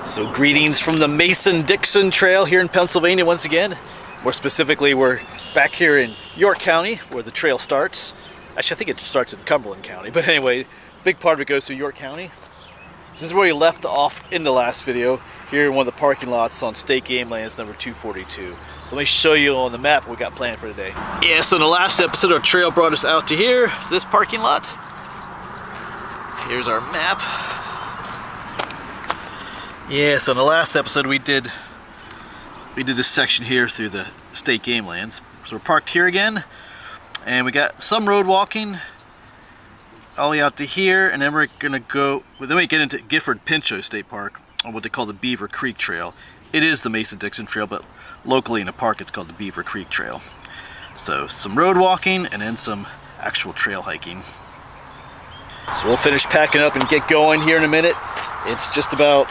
So greetings from the Mason-Dixon trail here in Pennsylvania once again. More specifically, we're back here in York County where the trail starts. Actually, I think it starts in Cumberland County, but anyway, big part of it goes through York County. This is where we left off in the last video, here in one of the parking lots on State Game Lands number 242. So let me show you on the map what we got planned for today. Yeah, so in the last episode, our trail brought us out to here, this parking lot. Here's our map. Yeah, so in the last episode we did this section here through the State Game Lands. So we're parked here again, and we got some road walking all the way out to here, and then we're gonna go. Then we get into Gifford Pinchot State Park on what they call the Beaver Creek Trail. It is the Mason-Dixon Trail, but locally in the park it's called the Beaver Creek Trail. So some road walking and then some actual trail hiking. So we'll finish packing up and get going here in a minute. It's just about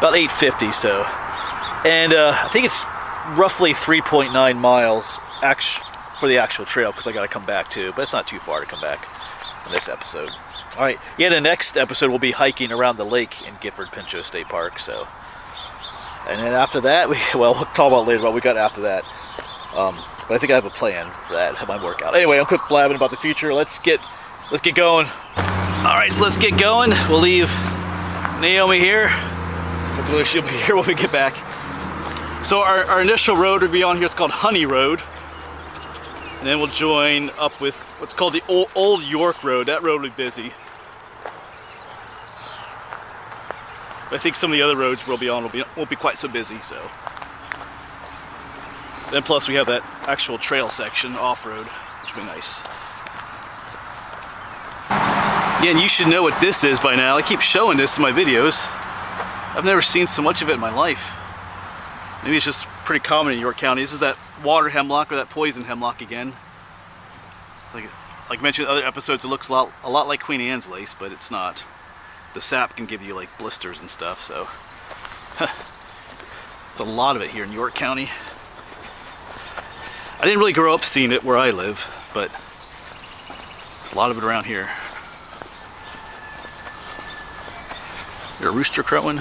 8:50, so, and I think it's roughly 3.9 miles for the actual trail, because I got to come back too, but it's not too far to come back in this episode. All right, yeah, the next episode will be hiking around the lake in Gifford Pinchot State Park. So, and then after that, we'll talk about later what we got after that. But I think I have a plan for that. Have my workout. Anyway, I'm quick blabbing about the future. Let's get going. All right, so let's get going. We'll leave Naomi here. Hopefully she'll be here when we get back. So our initial road would be on here. It's called Honey Road. And then we'll join up with what's called the Old York Road. That road will be busy. But I think some of the other roads we'll be on won't be quite so busy. So then plus we have that actual trail section off-road, which will be nice. Yeah, and you should know what this is by now. I keep showing this in my videos. I've never seen so much of it in my life. Maybe it's just pretty common in York County. This is that water hemlock, or that poison hemlock again. It's like mentioned in other episodes, it looks a lot like Queen Anne's lace, but it's not. The sap can give you like blisters and stuff, so. There's a lot of it here in York County. I didn't really grow up seeing it where I live, but there's a lot of it around here. There's a rooster crowing.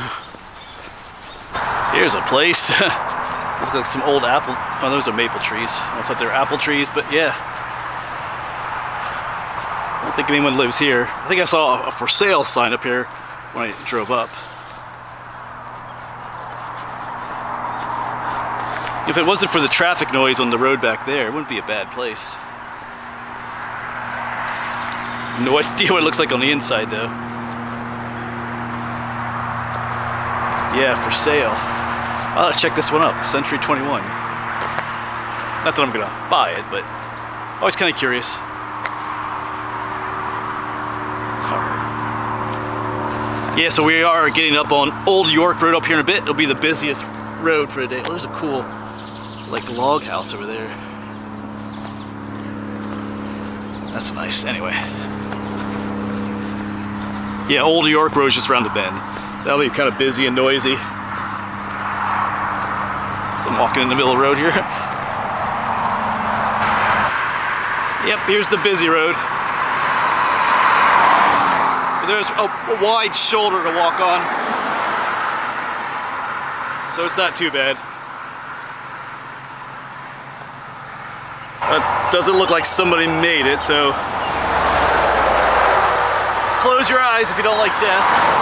Here's a place. Looks like some old apple. Oh, those are maple trees. I thought they were apple trees, but yeah. I don't think anyone lives here. I think I saw a for sale sign up here when I drove up. If it wasn't for the traffic noise on the road back there, it wouldn't be a bad place. No idea what it looks like on the inside though. Yeah, for sale. I'll check this one up, Century 21. Not that I'm gonna buy it, but always kind of curious. Yeah, so we are getting up on Old York Road up here in a bit. It'll be the busiest road for the day. Oh, there's a cool, like, log house over there. That's nice. Anyway. Yeah, Old York Road's just around the bend. That'll be kind of busy and noisy. So I'm walking in the middle of the road here. Yep, here's the busy road. But there's a wide shoulder to walk on. So it's not too bad. Doesn't look like somebody made it, so close your eyes if you don't like death.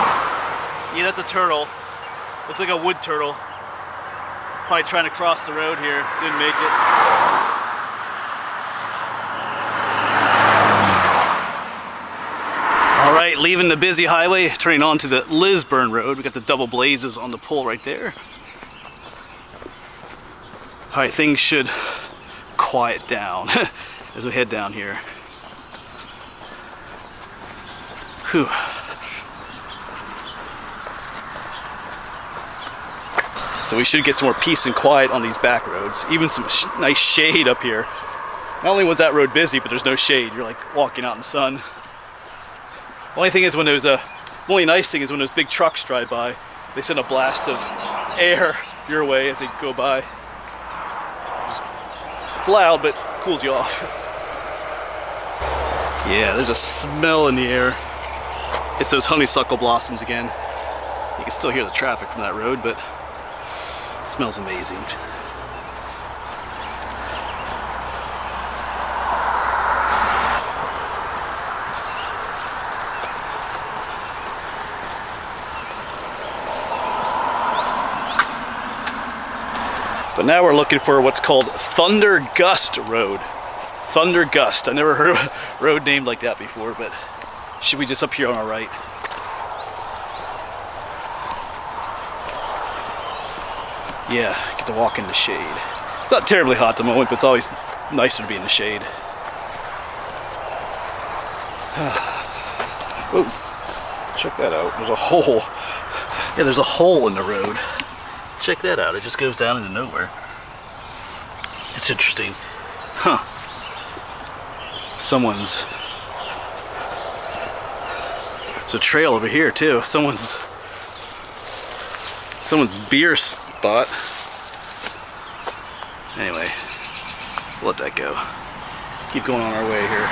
Yeah, that's a turtle. Looks like a wood turtle. Probably trying to cross the road here. Didn't make it. All right, leaving the busy highway, turning on to the Lisburn Road. We got the double blazes on the pole right there. All right, things should quiet down as we head down here. Whew. So we should get some more peace and quiet on these back roads. Even some nice shade up here. Not only was that road busy, but there's no shade. You're like walking out in the sun. Only thing is the only nice thing is when those big trucks drive by, they send a blast of air your way as they go by. It's loud, but cools you off. Yeah, there's a smell in the air. It's those honeysuckle blossoms again. You can still hear the traffic from that road, but it smells amazing. But now we're looking for what's called Thunder Gust Road. Thunder Gust. I never heard of a road named like that before, but should be just up here on our right. Yeah, get to walk in the shade. It's not terribly hot at the moment, but it's always nicer to be in the shade. Oh, check that out. There's a hole. Yeah, there's a hole in the road. Check that out. It just goes down into nowhere. It's interesting. Huh. There's a trail over here too. Someone's beer spot. Anyway, we'll let that go. Keep going on our way here.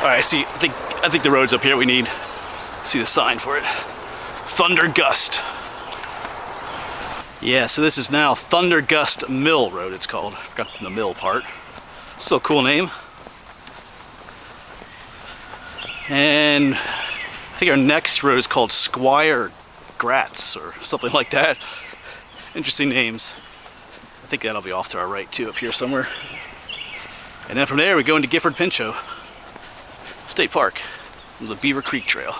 All right, see, I think the road's up here. We need to see the sign for it. Thunder Gust. Yeah, so this is now Thunder Gust Mill Road, it's called. I forgot the mill part. Still a cool name. And I think our next road is called Squire Gratz or something like that. Interesting names. I think that'll be off to our right too, up here somewhere. And then from there we go into Gifford Pinchot State Park, the Beaver Creek Trail.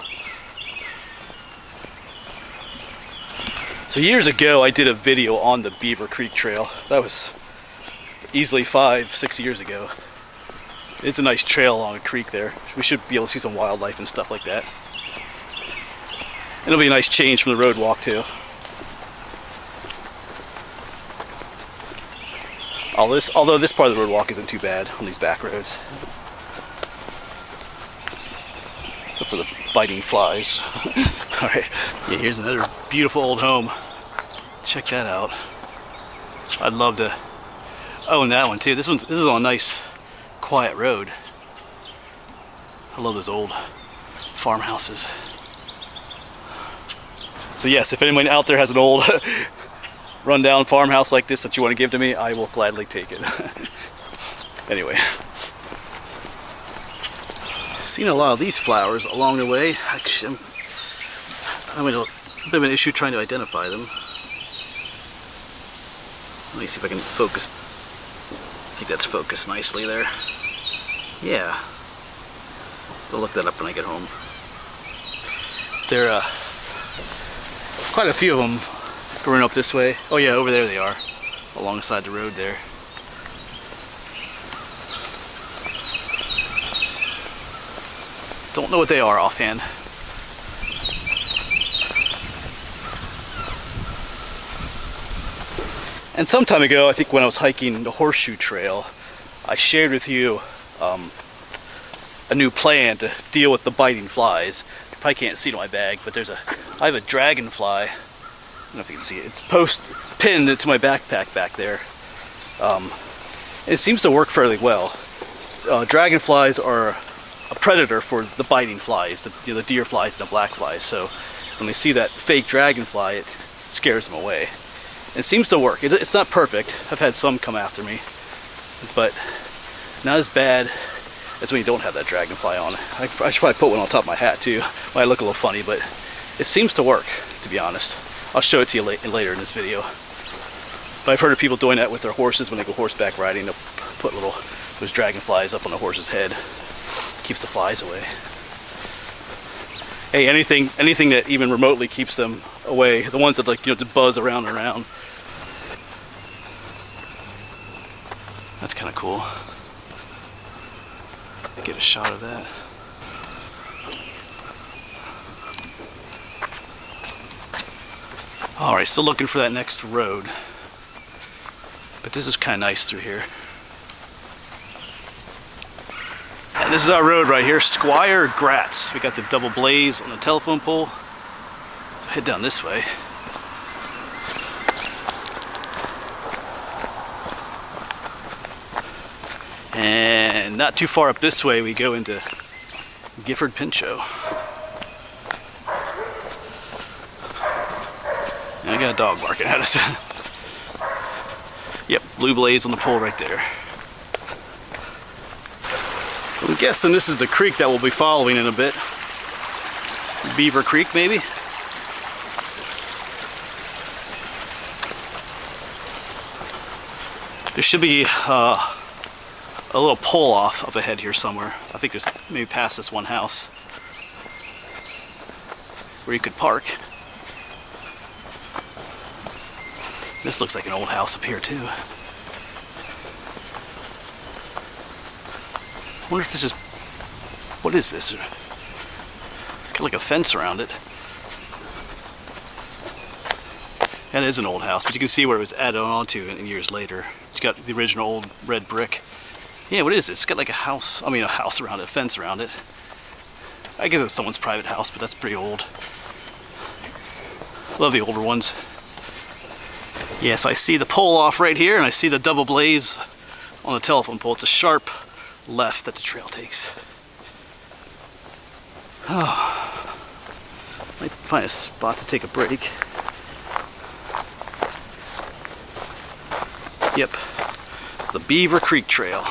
So years ago I did a video on the Beaver Creek Trail. That was easily 5-6 years ago. It's a nice trail along a creek there. We should be able to see some wildlife and stuff like that. And it'll be a nice change from the road walk too. Although this part of the road walk isn't too bad on these back roads. Except for the biting flies. Alright, yeah, here's another beautiful old home. Check that out. I'd love to own that one too. This is on a nice, quiet road. I love those old farmhouses. So yes, if anyone out there has an old rundown farmhouse like this that you want to give to me, I will gladly take it. Anyway. Seen a lot of these flowers along the way. Actually, I'm having a bit of an issue trying to identify them. Let me see if I can focus. I think that's focused nicely there. Yeah. I'll look that up when I get home. There are quite a few of them growing up this way. Oh yeah, over there they are, alongside the road there. Don't know what they are offhand. And some time ago, I think when I was hiking the Horseshoe Trail, I shared with you a new plan to deal with the biting flies. You probably can't see it on my bag, but I have a dragonfly. I don't know if you can see it. It's pinned into my backpack back there. It seems to work fairly well. Dragonflies are a predator for the biting flies, the deer flies and the black flies. So when they see that fake dragonfly, it scares them away. It seems to work. It's not perfect. I've had some come after me, but not as bad as when you don't have that dragonfly on. I should probably put one on top of my hat too. Might look a little funny, but it seems to work, to be honest. I'll show it to you later in this video. But I've heard of people doing that with their horses when they go horseback riding. They'll put those dragonflies up on the horse's head. Keeps the flies away. Hey, anything that even remotely keeps them away, the ones that just buzz around and around. That's kind of cool. Get a shot of that. Alright, still looking for that next road. But this is kind of nice through here. And this is our road right here, Squire Gratz. We got the double blaze on the telephone pole. So head down this way. And not too far up this way, we go into Gifford, Pinchot. And I got a dog barking at us. Yep, blue blaze on the pole right there. So I'm guessing this is the creek that we'll be following in a bit. Beaver Creek, maybe? There should be a little pull off up ahead here somewhere. I think there's maybe past this one house where you could park. This looks like an old house up here too. I wonder if this is, what is this? It's got like a fence around it. That is an old house, but you can see where it was added on to years later. It's got the original old red brick. Yeah, what is this? It's got like a house, I mean a house around it, a fence around it. I guess it's someone's private house, but that's pretty old. Love the older ones. Yeah, so I see the pole off right here, and I see the double blaze on the telephone pole. It's a sharp left that the trail takes. Oh, might find a spot to take a break. Yep, the Beaver Creek Trail.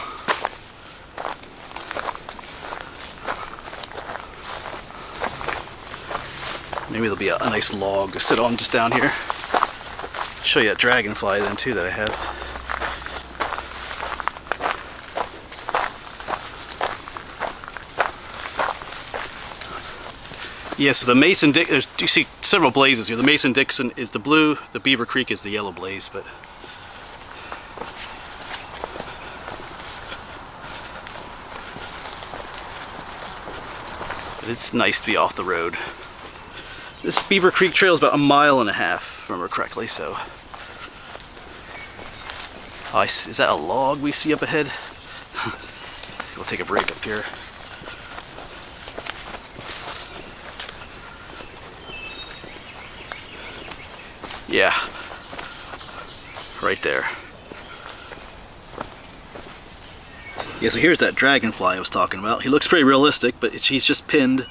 Maybe there'll be a nice log to sit on just down here. Show you that dragonfly then too that I have. Yeah, so the Mason-Dixon, you see several blazes here. The Mason-Dixon is the blue, the Beaver Creek is the yellow blaze, but it's nice to be off the road. This Beaver Creek Trail is about 1.5 miles, if I remember correctly, so. Oh, is that a log we see up ahead? We'll take a break up here. Yeah, right there. Yeah, so here's that dragonfly I was talking about. He looks pretty realistic, but he's just pinned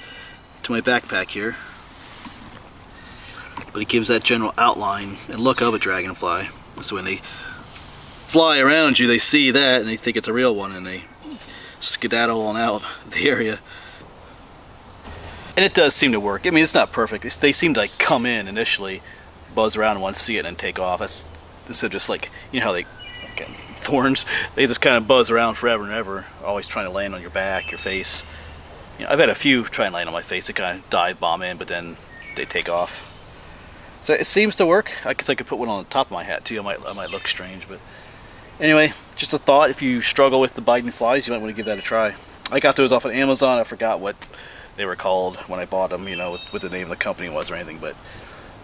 to my backpack here. But he gives that general outline and look of a dragonfly. So when they fly around you, they see that and they think it's a real one, and they skedaddle on out of the area. And it does seem to work. I mean, it's not perfect. They seem to like come in initially, buzz around and want to see it and take off. That's instead of just like, you know how they, okay, thorns, they just kind of buzz around forever and ever, always trying to land on your back, your face. You know, I've had a few try and land on my face. They kind of dive bomb in, but then they take off. So it seems to work. I guess I could put one on the top of my hat too. I might look strange, but anyway, just a thought. If you struggle with the biting flies, you might want to give that a try. I got those off of Amazon. I forgot what they were called when I bought them, you know, what the name of the company was or anything, but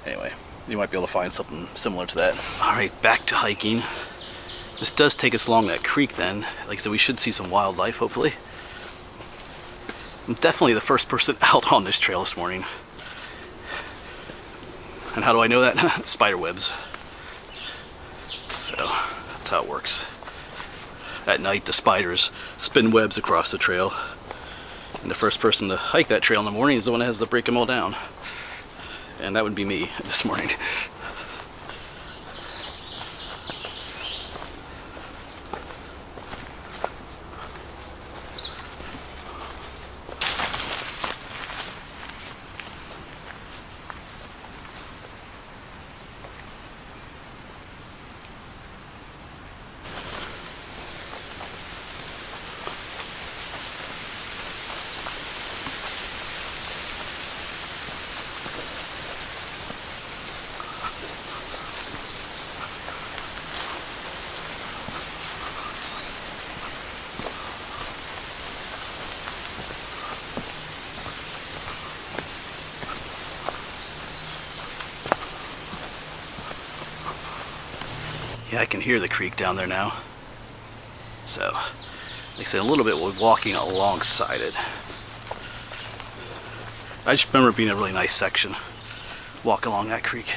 anyway, you might be able to find something similar to that. All right, back to hiking. This does take us along that creek then. Like I said, we should see some wildlife, hopefully. I'm definitely the first person out on this trail this morning. And how do I know that? Spider webs. So that's how it works. At night, the spiders spin webs across the trail. And the first person to hike that trail in the morning is the one that has to break them all down. And that would be me this morning. Yeah, I can hear the creek down there now. So, like I said, a little bit we're walking alongside it. I just remember it being a really nice section. Walk along that creek.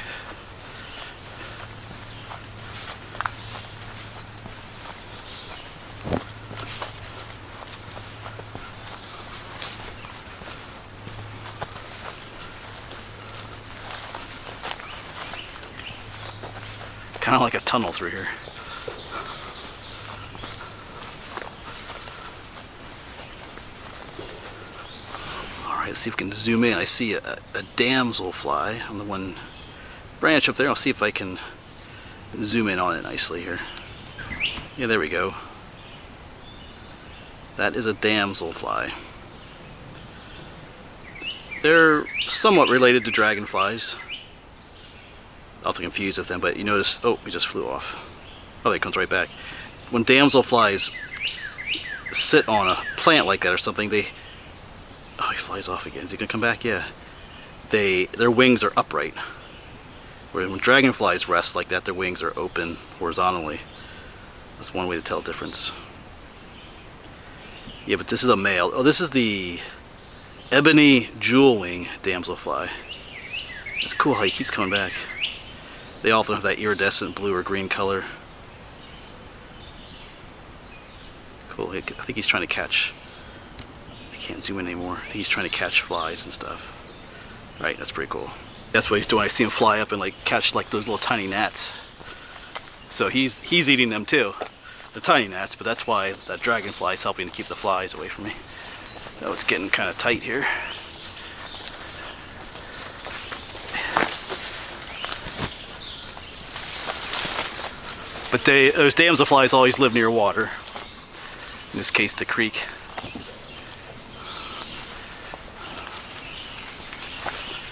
Kind of like a tunnel through here. Alright, let's see if we can zoom in. I see a damselfly on the one branch up there. I'll see if I can zoom in on it nicely here. Yeah, there we go. That is a damselfly. They're somewhat related to dragonflies. Not to confuse with them, but you notice, oh, he just flew off. Oh, he comes right back. When damselflies sit on a plant like that or something, they, oh, he flies off again. Is he gonna come back? Yeah. Their wings are upright. Whereas when dragonflies rest like that, their wings are open horizontally. That's one way to tell the difference. Yeah, but this is a male. Oh, this is the ebony jewel-wing damselfly. It's cool how he keeps coming back. They often have that iridescent blue or green color. Cool. I think he's trying to catch. I can't zoom in anymore. I think he's trying to catch flies and stuff. Right, that's pretty cool. That's what he's doing. I see him fly up and like catch like those little tiny gnats. So he's eating them too, the tiny gnats. But that's why that dragonfly is helping to keep the flies away from me. Oh, it's getting kind of tight here. But those damselflies always live near water. In this case, the creek.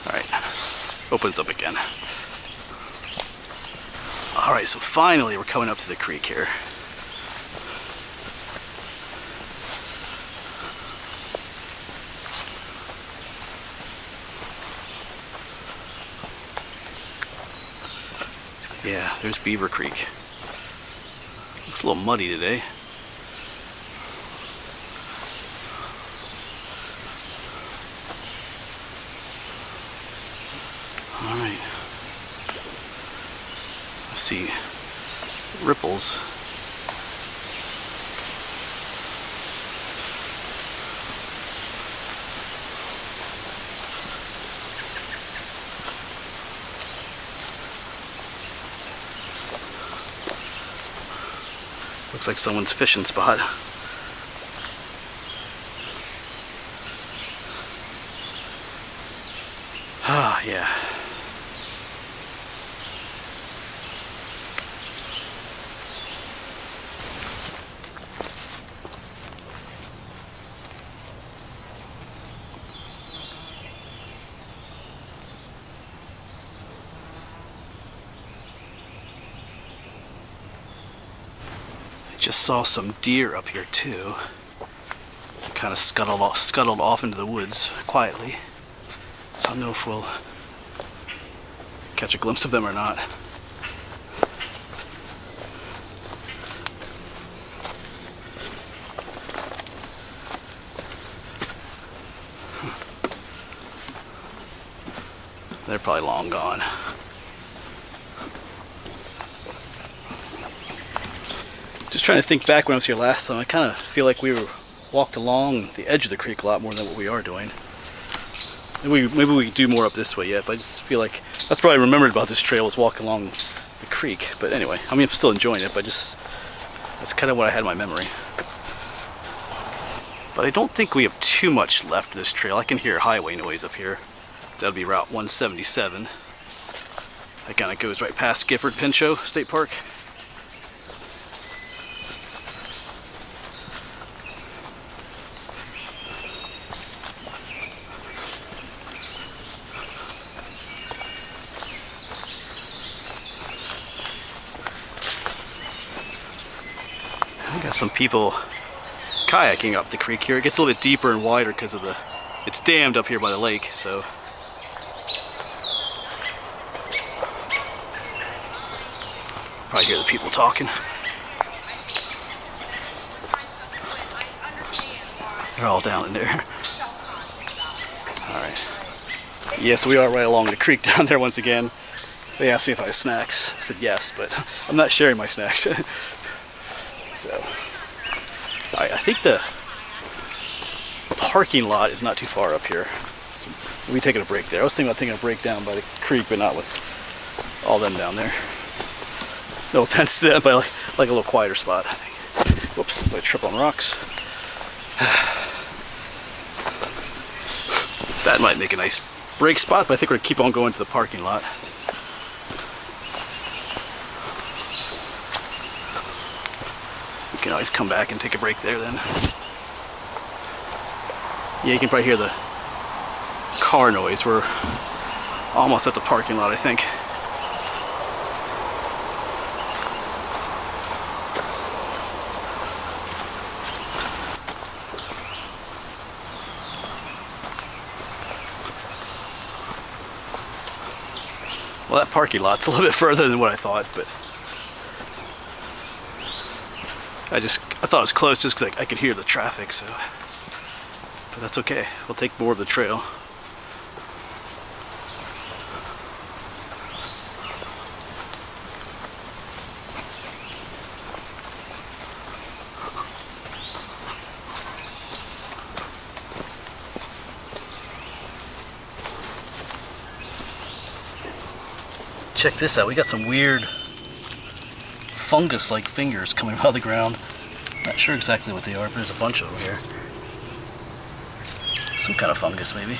Alright, opens up again. Alright, so finally we're coming up to the creek here. Yeah, there's Beaver Creek. Looks a little muddy today. Alright. I see ripples. Looks like someone's fishing spot. Ah, yeah. Just saw some deer up here too. Kind of scuttled off into the woods quietly. So I don't know if we'll catch a glimpse of them or not. They're probably long gone. Just trying to think back when I was here last time. I kind of feel like we walked along the edge of the creek a lot more than what we are doing. Maybe we do more up this way yet, but I just feel like that's probably remembered about this trail was walking along the creek. But anyway, I mean, I'm still enjoying it, but that's kind of what I had in my memory. But I don't think we have too much left of this trail. I can hear highway noise up here. That'll be Route 177. That kind of goes right past Gifford, Pinchot State Park. I got some people kayaking up the creek here. It gets a little bit deeper and wider because of it's dammed up here by the lake, so. Probably hear the people talking. They're all down in there. Alright. Yes, we are right along the creek down there once again. They asked me if I had snacks. I said yes, but I'm not sharing my snacks. So, I think the parking lot is not too far up here. So we'll be taking a break there. I was thinking about taking a break down by the creek, but not with all them down there. No offense to that, but I like a little quieter spot, I think. Whoops, as I trip on rocks. That might make a nice break spot, but I think we're gonna keep on going to the parking lot. We can always come back and take a break there then. Yeah, you can probably hear the car noise. We're almost at the parking lot, I think. Well, that parking lot's a little bit further than what I thought, but I thought it was close just because I could hear the traffic, so. But that's okay. We'll take more of the trail. Check this out, we got some weird fungus-like fingers coming out of the ground. Not sure exactly what they are, but there's a bunch of them here. Some kind of fungus, maybe.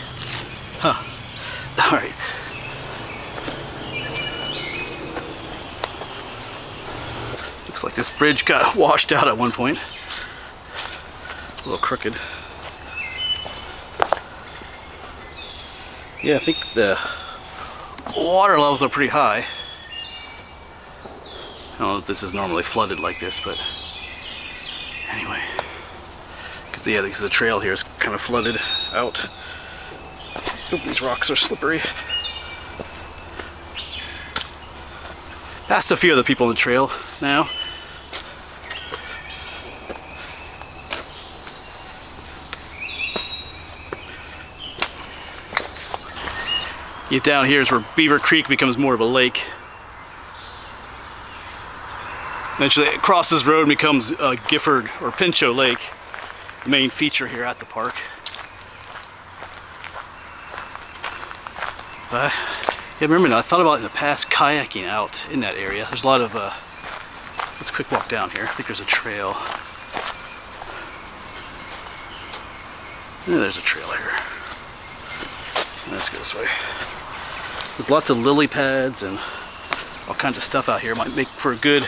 Huh. Alright. Looks like this bridge got washed out at one point. A little crooked. Yeah, I think the water levels are pretty high. I don't know if this is normally flooded like this, but anyway. Because the trail here is kind of flooded out. Oop, these rocks are slippery. Passed a few other people on the trail now. Get down here is where Beaver Creek becomes more of a lake. Eventually it crosses the road and becomes Gifford or Pinchot Lake, the main feature here at the park. Yeah, remember now, I thought about in the past kayaking out in that area. There's a lot of, let's quick walk down here. I think there's a trail. Yeah, there's a trail here. Let's go this way. There's lots of lily pads and all kinds of stuff out here. Might make for a good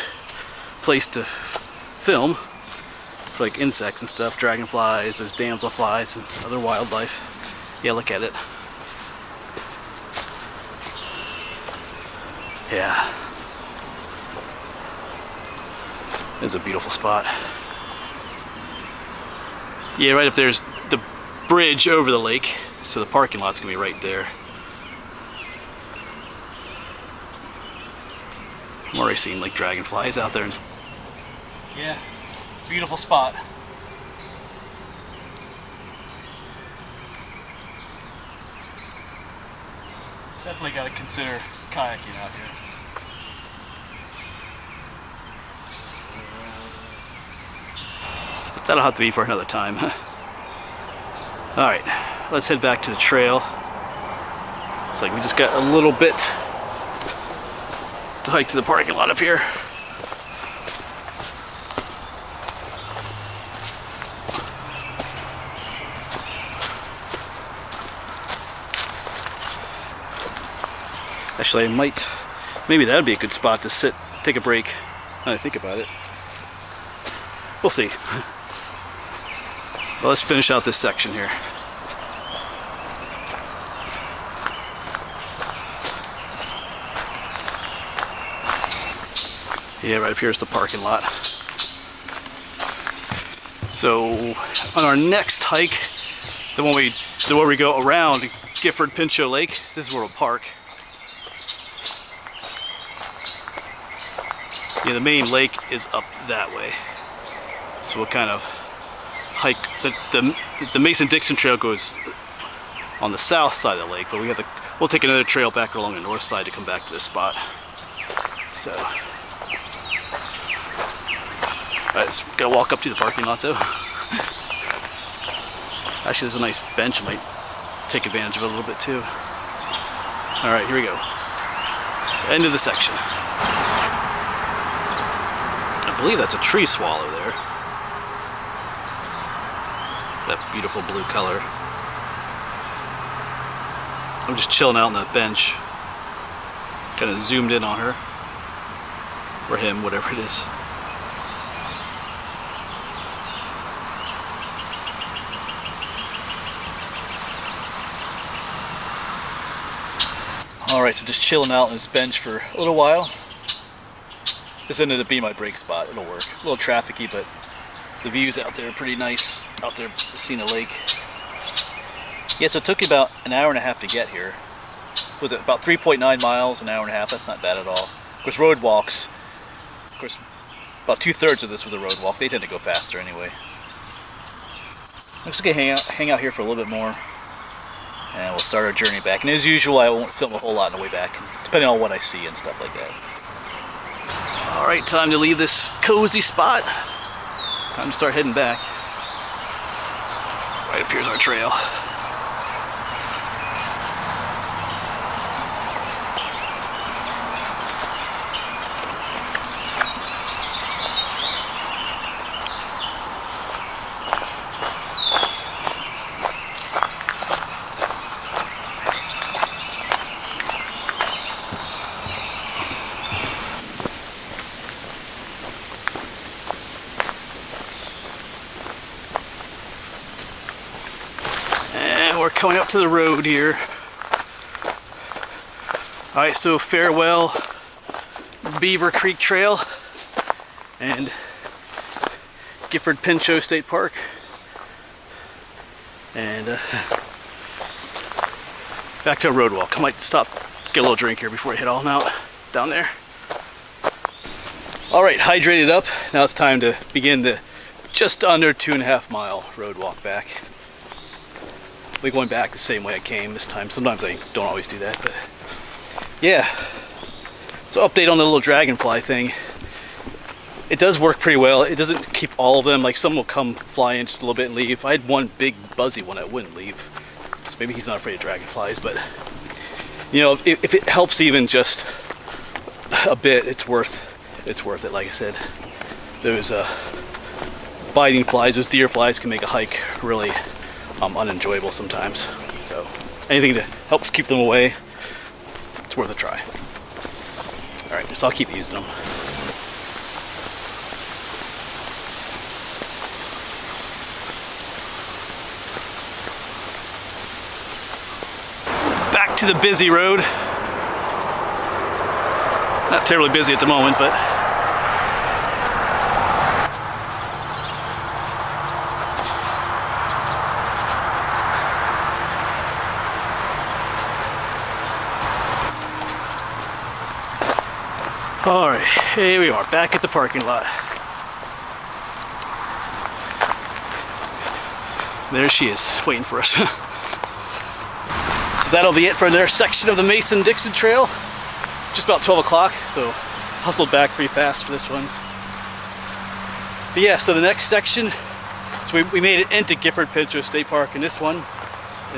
place to film for like insects and stuff, dragonflies, there's damselflies and other wildlife. Yeah, look at it. Yeah. It's a beautiful spot. Yeah, right up there's the bridge over the lake, so the parking lot's gonna be right there. I'm already seeing like dragonflies out there. Yeah, beautiful spot. Definitely got to consider kayaking out here. But that'll have to be for another time. Alright, let's head back to the trail. It's like we just got a little bit to hike to the parking lot up here. Actually, maybe that would be a good spot to sit, take a break. Now that I think about it. We'll see. Well, let's finish out this section here. Yeah, right up here is the parking lot. So, on our next hike, the one where we go around Gifford Pinchot Lake, this is where we'll park. Yeah, the main lake is up that way. So we'll kind of hike. The Mason-Dixon trail goes on the south side of the lake, but we'll take another trail back along the north side to come back to this spot. So, alright, just gotta walk up to the parking lot though. Actually, there's a nice bench. I might take advantage of it a little bit too. Alright, here we go. End of the section. believe that's a tree swallow there. That beautiful blue color. I'm just chilling out on that bench. Kind of zoomed in on her. Or him, whatever it is. Alright, so just chilling out on this bench for a little while. This ended up being my break spot. It'll work. A little trafficy, but the views out there are pretty nice. Out there seeing a lake. Yeah, so it took me about an hour and a half to get here. Was it about 3.9 miles, an hour and a half? That's not bad at all. Of course, road walks. Of course, about 2/3 of this was a road walk. They tend to go faster anyway. I'm just gonna hang out here for a little bit more, and we'll start our journey back. And as usual, I won't film a whole lot on the way back, depending on what I see and stuff like that. All right, time to leave this cozy spot. Time to start heading back. Right up here's our trail. We're coming up to the road here. Alright, so farewell Beaver Creek Trail and Gifford Pinchot State Park. And back to a road walk. I might stop, get a little drink here before I head on out down there. Alright, hydrated up. Now it's time to begin the just under 2.5 mile road walk back. We're going back the same way I came this time. Sometimes I don't always do that, but yeah. So update on the little dragonfly thing. It does work pretty well. It doesn't keep all of them. Like some will come fly in just a little bit and leave. I had one big buzzy one that wouldn't leave. So maybe he's not afraid of dragonflies, but you know, if it helps even just a bit, it's worth it. Like I said, those biting flies, those deer flies can make a hike really unenjoyable sometimes. So anything to help keep them away, it's worth a try. All right, so I'll keep using them. Back to the busy road. Not terribly busy at the moment, but all right, here we are, back at the parking lot. There she is, waiting for us. So that'll be it for another section of the Mason-Dixon Trail. Just about 12 o'clock, so hustled back pretty fast for this one. But yeah, so the next section, so we made it into Gifford Pinchot State Park in this one.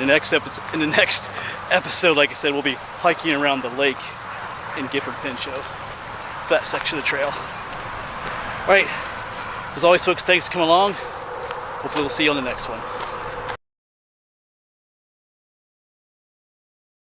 In the next episode, like I said, we'll be hiking around the lake in Gifford Pinchot. That section of the trail. All right, as always folks, thanks for coming along. Hopefully we'll see you on the next one.